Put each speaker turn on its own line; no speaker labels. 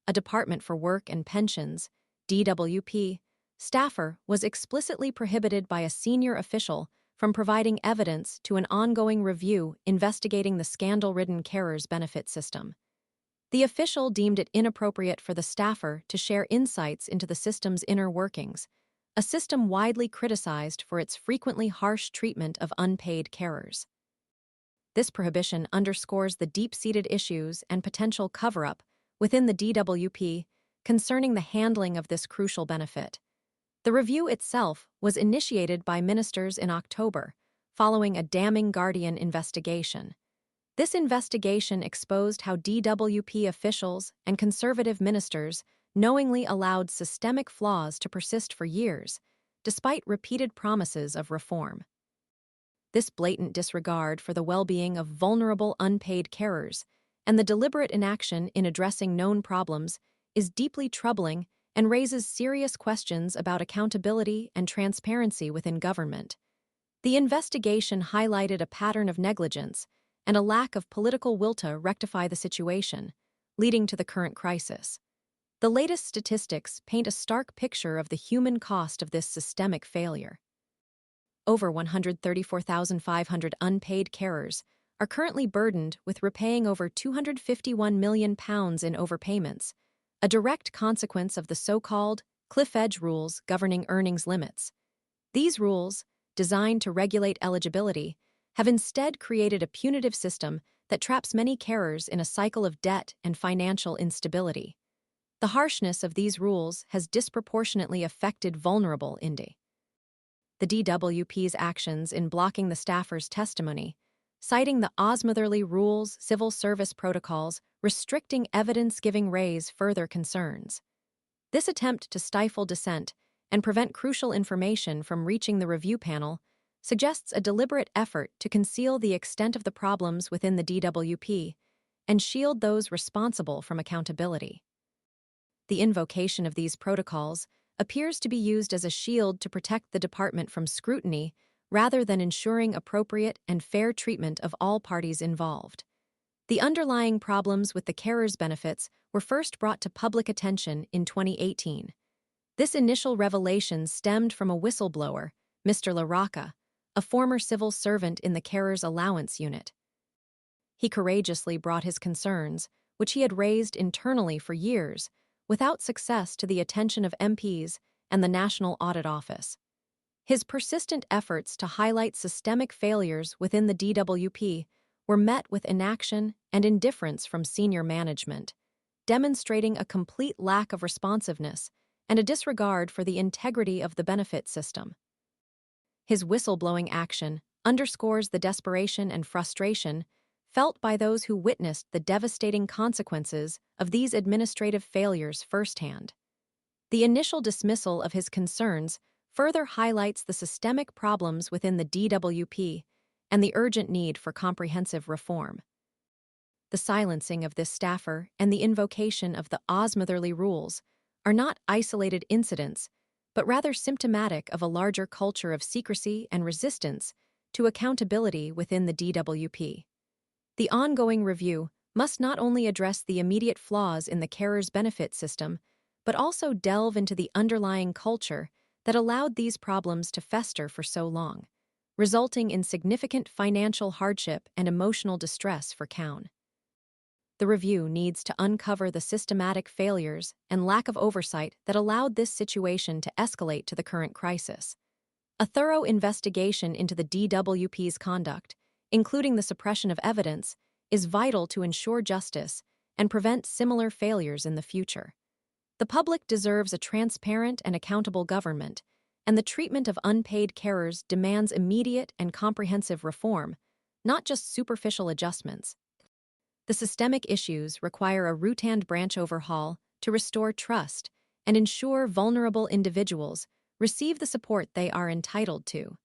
a Department for Work and Pensions, DWP, staffer was explicitly prohibited by a senior official from providing evidence to an ongoing review investigating the scandal-ridden carers benefit system. The official deemed it inappropriate for the staffer to share insights into the system's inner workings, a system widely criticized for its frequently harsh treatment of unpaid carers. This prohibition underscores the deep-seated issues and potential cover-up within the DWP concerning the handling of this crucial benefit. The review itself was initiated by ministers in October, following a damning Guardian investigation. This investigation exposed how DWP officials and conservative ministers knowingly allowed systemic flaws to persist for years, despite repeated promises of reform. This blatant disregard for the well-being of vulnerable unpaid carers and the deliberate inaction in addressing known problems is deeply troubling and raises serious questions about accountability and transparency within government. The investigation highlighted a pattern of negligence and a lack of political will to rectify the situation, leading to the current crisis. The latest statistics paint a stark picture of the human cost of this systemic failure. Over 134,500 unpaid carers are currently burdened with repaying over £251 million in overpayments, a direct consequence of the so-called cliff edge rules governing earnings limits. These rules, designed to regulate eligibility, have instead created a punitive system that traps many carers in a cycle of debt and financial instability. The harshness of these rules has disproportionately affected vulnerable indie. The DWP's actions in blocking the staffer's testimony, citing the Osmotherly rules, civil service protocols, restricting evidence-giving raise further concerns. This attempt to stifle dissent and prevent crucial information from reaching the review panel suggests a deliberate effort to conceal the extent of the problems within the DWP and shield those responsible from accountability. The invocation of these protocols appears to be used as a shield to protect the department from scrutiny rather than ensuring appropriate and fair treatment of all parties involved. The underlying problems with the carers' benefits were first brought to public attention in 2018. This initial revelation stemmed from a whistleblower, Mr. LaRocca, a former civil servant in the carers' allowance unit. He courageously brought his concerns, which he had raised internally for years, without success to the attention of MPs and the National Audit Office. His persistent efforts to highlight systemic failures within the DWP were met with inaction and indifference from senior management, demonstrating a complete lack of responsiveness and a disregard for the integrity of the benefit system. His whistleblowing action underscores the desperation and frustration felt by those who witnessed the devastating consequences of these administrative failures firsthand. The initial dismissal of his concerns further highlights the systemic problems within the DWP and the urgent need for comprehensive reform. The silencing of this staffer and the invocation of the Osmotherly rules are not isolated incidents, but rather symptomatic of a larger culture of secrecy and resistance to accountability within the DWP. The ongoing review must not only address the immediate flaws in the carers' benefit system, but also delve into the underlying culture that allowed these problems to fester for so long, resulting in significant financial hardship and emotional distress for Cown. The review needs to uncover the systematic failures and lack of oversight that allowed this situation to escalate to the current crisis. A thorough investigation into the DWP's conduct, including the suppression of evidence, is vital to ensure justice and prevent similar failures in the future. The public deserves a transparent and accountable government, and the treatment of unpaid carers demands immediate and comprehensive reform, not just superficial adjustments. The systemic issues require a root and branch overhaul to restore trust and ensure vulnerable individuals receive the support they are entitled to.